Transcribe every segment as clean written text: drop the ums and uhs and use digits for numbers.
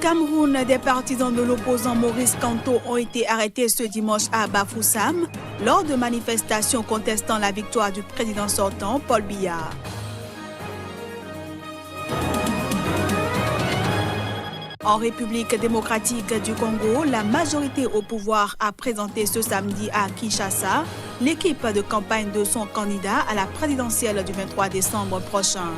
Cameroun, des partisans de l'opposant Maurice Kamto ont été arrêtés ce dimanche à Bafoussam lors de manifestations contestant la victoire du président sortant, Paul Biya. En République démocratique du Congo, la majorité au pouvoir a présenté ce samedi à Kinshasa l'équipe de campagne de son candidat à la présidentielle du 23 décembre prochain.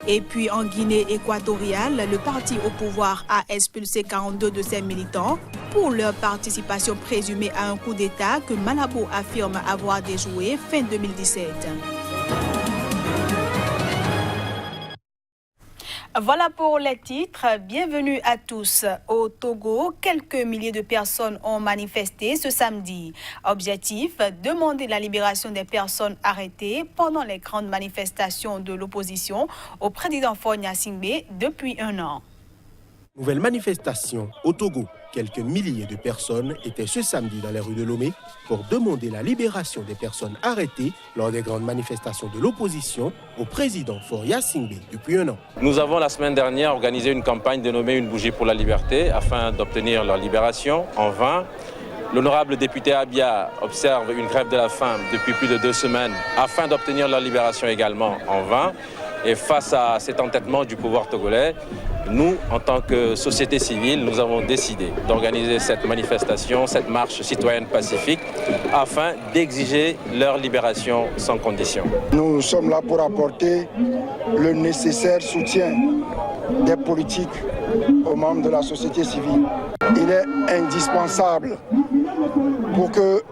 Et puis en Guinée équatoriale, le parti au pouvoir a expulsé 42 de ses militants pour leur participation présumée à un coup d'État que Malabo affirme avoir déjoué fin 2017. Voilà pour les titres. Bienvenue à tous. Au Togo, quelques milliers de personnes ont manifesté ce samedi. Objectif, demander la libération des personnes arrêtées pendant les grandes manifestations de l'opposition au président Faure Gnassingbé depuis un an. Nouvelle manifestation au Togo. Quelques milliers de personnes étaient ce samedi dans les rues de Lomé pour demander la libération des personnes arrêtées lors des grandes manifestations de l'opposition au président Faure Gnassingbé depuis un an. Nous avons la semaine dernière organisé une campagne dénommée Une bougie pour la liberté afin d'obtenir leur libération. En vain, l'honorable député Abia observe une grève de la faim depuis plus de 2 semaines afin d'obtenir leur libération également en vain. Et face à cet entêtement du pouvoir togolais, nous, en tant que société civile, nous avons décidé d'organiser cette manifestation, cette marche citoyenne pacifique, afin d'exiger leur libération sans condition. Nous sommes là pour apporter le nécessaire soutien des politiques aux membres de la société civile. Il est indispensable pour que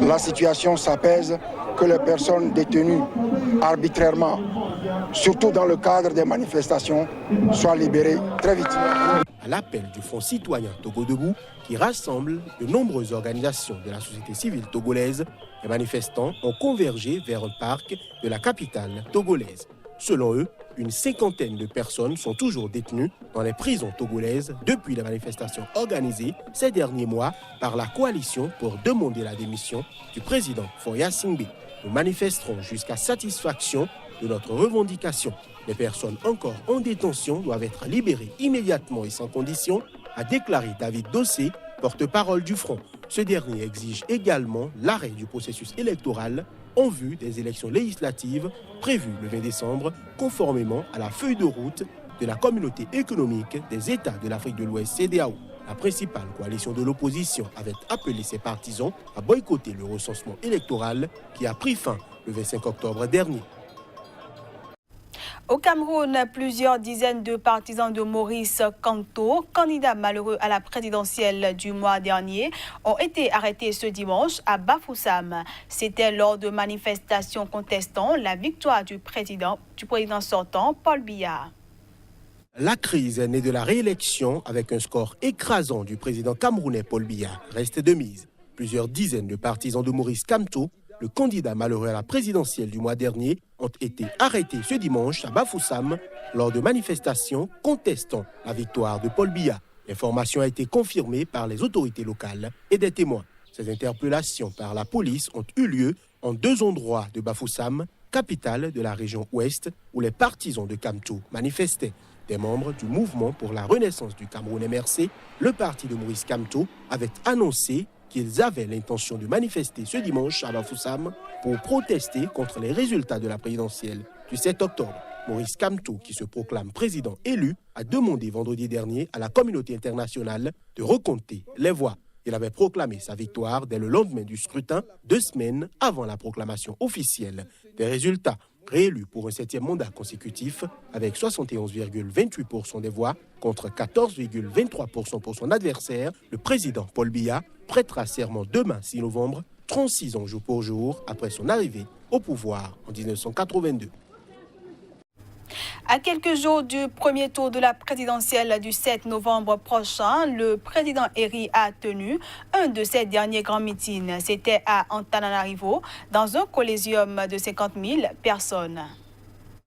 la situation s'apaise, que les personnes détenues arbitrairement, surtout dans le cadre des manifestations, soient libérées très vite. À l'appel du Front citoyen Togo Debout, qui rassemble de nombreuses organisations de la société civile togolaise, les manifestants ont convergé vers un parc de la capitale togolaise. Selon eux, une 50aine de personnes sont toujours détenues dans les prisons togolaises depuis les manifestations organisées ces derniers mois par la coalition pour demander la démission du président Faure Gnassingbé. Nous manifesterons jusqu'à satisfaction de notre revendication. Les personnes encore en détention doivent être libérées immédiatement et sans condition, a déclaré David Dossé, porte-parole du Front. Ce dernier exige également l'arrêt du processus électoral en vue des élections législatives prévues le 20 décembre, conformément à la feuille de route de la Communauté économique des États de l'Afrique de l'Ouest, CEDEAO. La principale coalition de l'opposition avait appelé ses partisans à boycotter le recensement électoral qui a pris fin le 25 octobre dernier. Au Cameroun, plusieurs dizaines de partisans de Maurice Kamto, candidat malheureux à la présidentielle du mois dernier, ont été arrêtés ce dimanche à Bafoussam. C'était lors de manifestations contestant la victoire du président sortant, Paul Biya. La crise née de la réélection avec un score écrasant du président camerounais Paul Biya reste de mise. Plusieurs dizaines de partisans de Maurice Kamto, le candidat malheureux à la présidentielle du mois dernier, ont été arrêtés ce dimanche à Bafoussam lors de manifestations contestant la victoire de Paul Biya. L'information a été confirmée par les autorités locales et des témoins. Ces interpellations par la police ont eu lieu en 2 endroits de Bafoussam, capitale de la région ouest, où les partisans de Kamto manifestaient. Des membres du mouvement pour la renaissance du Cameroun MRC, le parti de Maurice Kamto, avaient annoncé qu'ils avaient l'intention de manifester ce dimanche à Bafoussam pour protester contre les résultats de la présidentielle du 7 octobre. Maurice Kamto, qui se proclame président élu, a demandé vendredi dernier à la communauté internationale de recompter les voix. Il avait proclamé sa victoire dès le lendemain du scrutin, 2 semaines avant la proclamation officielle des résultats. Réélu pour un 7e mandat consécutif avec 71,28% des voix contre 14,23% pour son adversaire, le président Paul Biya prêtera serment demain 6 novembre, 36 ans jour pour jour après son arrivée au pouvoir en 1982. À quelques jours du premier tour de la présidentielle du 7 novembre prochain, le président Eri a tenu un de ses derniers grands meetings. C'était à Antananarivo, dans un coliseum de 50 000 personnes.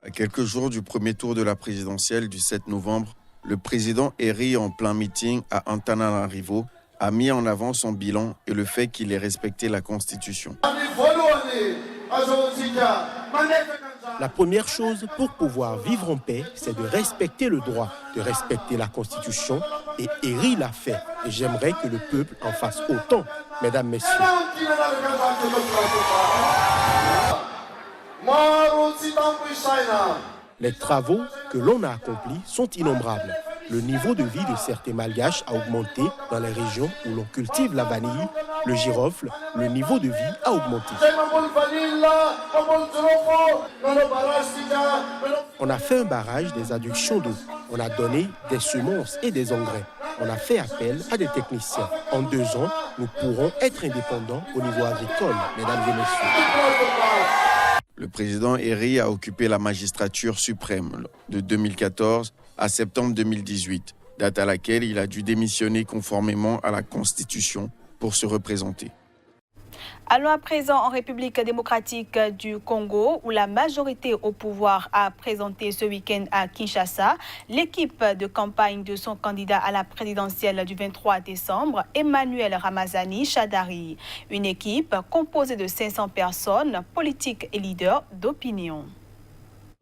À quelques jours du premier tour de la présidentielle du 7 novembre, le président Eri, en plein meeting à Antananarivo, a mis en avant son bilan et le fait qu'il ait respecté la Constitution. La première chose pour pouvoir vivre en paix, c'est de respecter le droit, de respecter la Constitution, et Eri l'a fait. Et j'aimerais que le peuple en fasse autant, mesdames, messieurs. Les travaux que l'on a accomplis sont innombrables. Le niveau de vie de certains malgaches a augmenté dans les régions où l'on cultive la vanille, le girofle, le niveau de vie a augmenté. On a fait un barrage des adductions d'eau. On a donné des semences et des engrais. On a fait appel à des techniciens. En 2 ans, nous pourrons être indépendants au niveau agricole, mesdames et messieurs. Le président Eri a occupé la magistrature suprême de 2014 à septembre 2018, date à laquelle il a dû démissionner conformément à la Constitution pour se représenter. Allons à présent en République démocratique du Congo, où la majorité au pouvoir a présenté ce week-end à Kinshasa l'équipe de campagne de son candidat à la présidentielle du 23 décembre, Emmanuel Ramazani Shadari. Une équipe composée de 500 personnes, politiques et leaders d'opinion.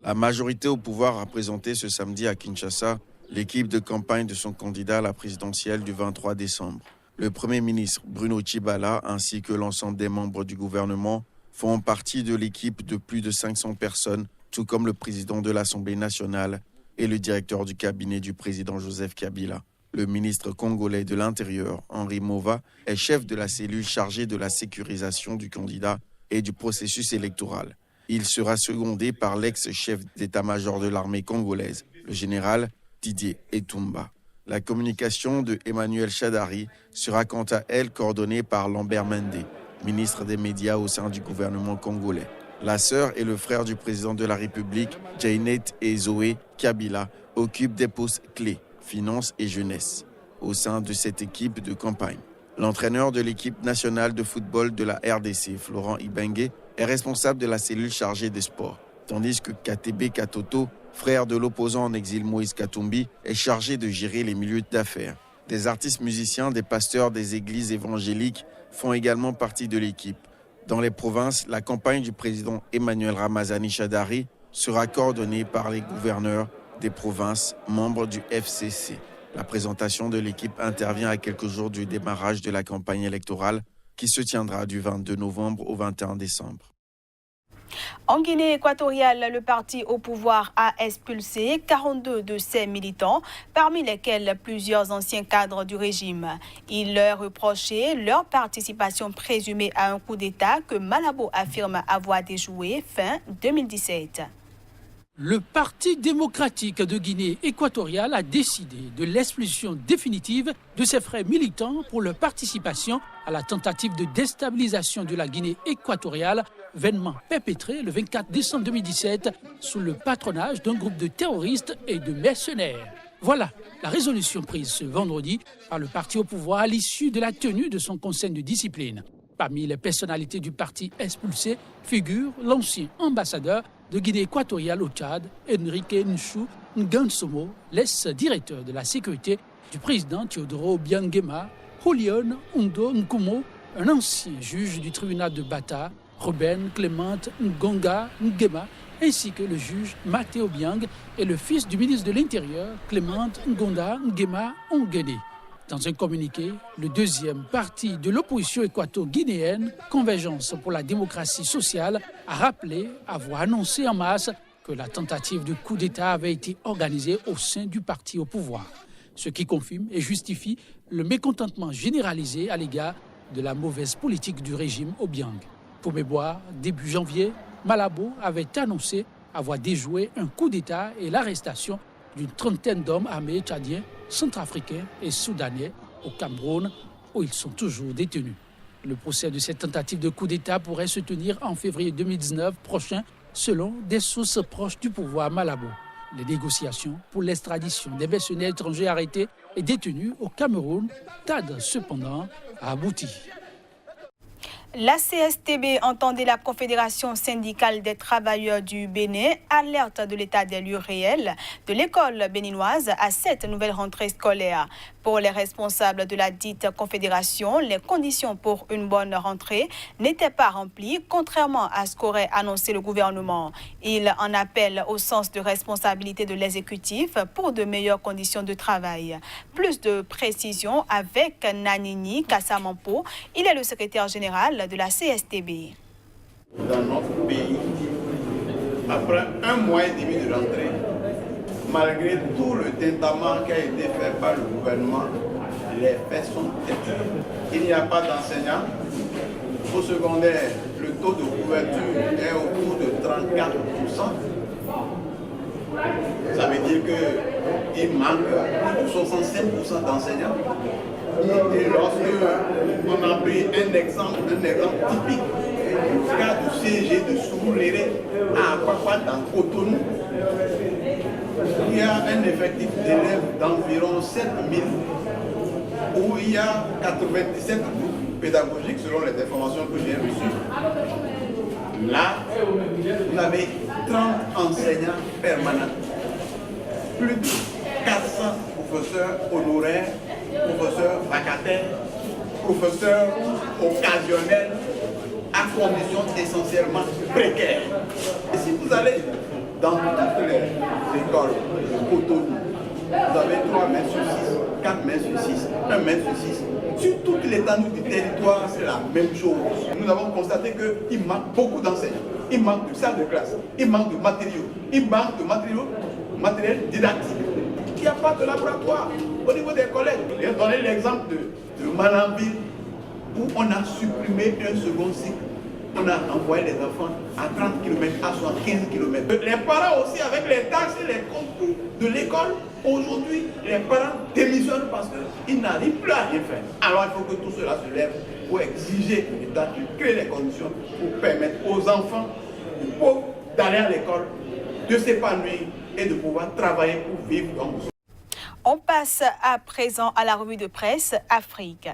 La majorité au pouvoir a présenté ce samedi à Kinshasa l'équipe de campagne de son candidat à la présidentielle du 23 décembre. Le Premier ministre Bruno Tshibala ainsi que l'ensemble des membres du gouvernement font partie de l'équipe de plus de 500 personnes, tout comme le président de l'Assemblée nationale et le directeur du cabinet du président Joseph Kabila. Le ministre congolais de l'Intérieur, Henri Mova, est chef de la cellule chargée de la sécurisation du candidat et du processus électoral. Il sera secondé par l'ex-chef d'état-major de l'armée congolaise, le général Didier Etumba. La communication de Emmanuel Shadari sera quant à elle coordonnée par Lambert Mende, ministre des médias au sein du gouvernement congolais. La sœur et le frère du président de la République, Jainet et Zoé Kabila, occupent des postes clés, finances et jeunesse, au sein de cette équipe de campagne. L'entraîneur de l'équipe nationale de football de la RDC, Florent Ibenge, est responsable de la cellule chargée des sports, tandis que Katebe Katoto, frère de l'opposant en exil Moïse Katumbi, est chargé de gérer les milieux d'affaires. Des artistes musiciens, des pasteurs des églises évangéliques font également partie de l'équipe. Dans les provinces, la campagne du président Emmanuel Ramazani Shadari sera coordonnée par les gouverneurs des provinces membres du FCC. La présentation de l'équipe intervient à quelques jours du démarrage de la campagne électorale qui se tiendra du 22 novembre au 21 décembre. En Guinée équatoriale, le parti au pouvoir a expulsé 42 de ses militants, parmi lesquels plusieurs anciens cadres du régime. Il leur reprochait leur participation présumée à un coup d'État que Malabo affirme avoir déjoué fin 2017. Le Parti démocratique de Guinée équatoriale a décidé de l'expulsion définitive de ses frères militants pour leur participation à la tentative de déstabilisation de la Guinée équatoriale, vainement perpétrée le 24 décembre 2017 sous le patronage d'un groupe de terroristes et de mercenaires. Voilà la résolution prise ce vendredi par le parti au pouvoir à l'issue de la tenue de son conseil de discipline. Parmi les personnalités du parti expulsé figure l'ancien ambassadeur de Guinée équatoriale au Tchad, Enrique Nchou Ngansomo, l'ex-directeur de la sécurité du président Teodoro Obiang Nguema, Julian Undo Nkumo, un ancien juge du tribunal de Bata, Ruben Clément Ngonga Nguema, ainsi que le juge Matteo Obiang et le fils du ministre de l'Intérieur, Clément Ngonda Nguema Ongene. Dans un communiqué, le deuxième parti de l'opposition équato-guinéenne, Convergence pour la démocratie sociale, a rappelé avoir annoncé en masse que la tentative de coup d'État avait été organisée au sein du parti au pouvoir, ce qui confirme et justifie le mécontentement généralisé à l'égard de la mauvaise politique du régime Obiang. Pour mémoire, début janvier, Malabo avait annoncé avoir déjoué un coup d'État et l'arrestation d'une trentaine d'hommes armés tchadiens, centrafricains et soudanais au Cameroun, où ils sont toujours détenus. Le procès de cette tentative de coup d'État pourrait se tenir en février 2019 prochain, selon des sources proches du pouvoir Malabo. Les négociations pour l'extradition des mercenaires étrangers arrêtés et détenus au Cameroun tardent cependant à aboutir. La CSTB, entendait la Confédération syndicale des travailleurs du Bénin, alerte de l'état des lieux réels de l'école béninoise à cette nouvelle rentrée scolaire. Pour les responsables de la dite confédération, les conditions pour une bonne rentrée n'étaient pas remplies, contrairement à ce qu'aurait annoncé le gouvernement. Il en appelle au sens de responsabilité de l'exécutif pour de meilleures conditions de travail. Plus de précisions avec Nanini Kassamampo, il est le secrétaire général de la CSTB. Dans notre pays, après 1 mois et demi de rentrée, malgré tout le tintamarre qui a été fait par le gouvernement, les faits sont têtus. Il n'y a pas d'enseignants. Au secondaire, le taux de couverture est autour de 34%. Ça veut dire qu'il manque plus de 65% d'enseignants. Et lorsque on a pris un exemple typique, le cas du CG de Soumouléré à Akwakwa dans Cotonou, il y a un effectif d'élèves d'environ 7000, où il y a 97 groupes pédagogiques selon les informations que j'ai reçues. Là, vous avez 30 enseignants permanents, plus de 400 professeurs honoraires, professeurs vacataires, professeurs occasionnels, à conditions essentiellement précaires. Et si vous allez dans toutes les écoles de Cotonou, vous avez 3 mètres sur 6, 4 mètres sur 6, 1 mètre sur 6. Sur toute l'étendue du territoire, c'est la même chose. Nous avons constaté qu'il manque beaucoup d'enseignants, il manque de salles de classe, il manque de matériaux, il manque de matériel didactique. Il n'y a pas de laboratoire au niveau des collèges. Je vais donner l'exemple de Manambille, où on a supprimé un second cycle. On a envoyé les enfants à 30 km, à 75 km. Les parents aussi, avec les taxes et les concours de l'école, aujourd'hui, les parents démissionnent parce qu'ils n'arrivent plus à rien faire. Alors il faut que tout cela se lève pour exiger que l'État crée les conditions pour permettre aux enfants du pauvre d'aller à l'école, de s'épanouir et de pouvoir travailler pour vivre dans le monde. On passe à présent à la revue de presse Afrique.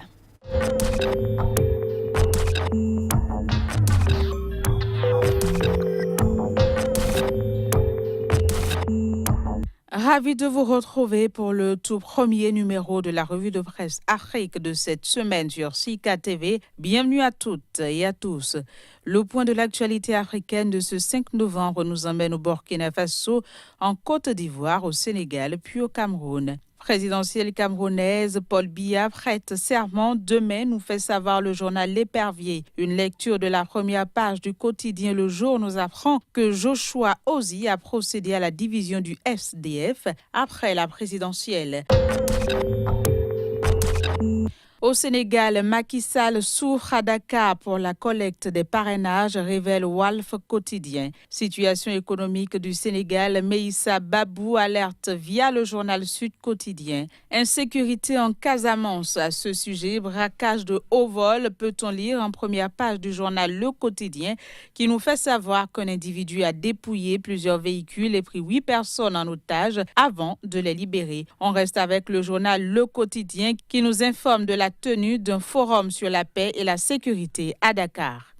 Ravi de vous retrouver pour le tout premier numéro de la revue de presse Afrique de cette semaine sur Sika TV. Bienvenue à toutes et à tous. Le point de l'actualité africaine de ce 5 novembre nous emmène au Burkina Faso, en Côte d'Ivoire, au Sénégal, puis au Cameroun. Présidentielle camerounaise, Paul Biya prête serment demain, nous fait savoir le journal L'Épervier. Une lecture de la première page du quotidien Le Jour nous apprend que Joshua Ozi a procédé à la division du SDF après la présidentielle. Au Sénégal, Macky Sall souffre à Dakar pour la collecte des parrainages, révèle Walf Quotidien. Situation économique du Sénégal, Meïssa Babou alerte via le journal Sud Quotidien. Insécurité en Casamance. À ce sujet, braquage de haut vol, peut-on lire en première page du journal Le Quotidien, qui nous fait savoir qu'un individu a dépouillé plusieurs véhicules et pris 8 personnes en otage avant de les libérer. On reste avec le journal Le Quotidien qui nous informe de la tenue d'un forum sur la paix et la sécurité à Dakar.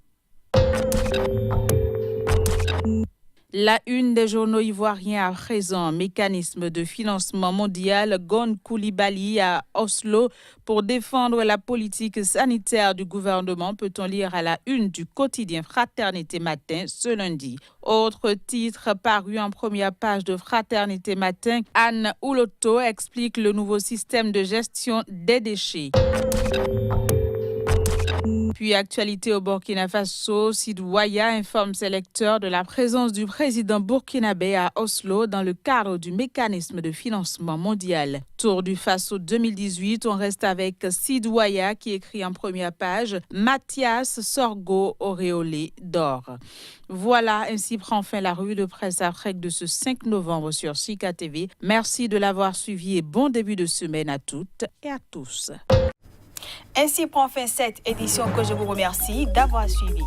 La une des journaux ivoiriens à présent, mécanisme de financement mondial, Gon Coulibaly à Oslo pour défendre la politique sanitaire du gouvernement, peut-on lire à la une du quotidien Fraternité Matin ce lundi. Autre titre paru en première page de Fraternité Matin, Anne Ouloto explique le nouveau système de gestion des déchets. Puis actualité au Burkina Faso, Sidouaya informe ses lecteurs de la présence du président burkinabé à Oslo dans le cadre du mécanisme de financement mondial. Tour du Faso 2018, on reste avec Sidouaya qui écrit en première page « Mathias Sorgo auréolé d'or ». Voilà, ainsi prend fin la revue de presse Afrique de ce 5 novembre sur Sika TV. Merci de l'avoir suivi et bon début de semaine à toutes et à tous. Ainsi prend fin cette édition que je vous remercie d'avoir suivi.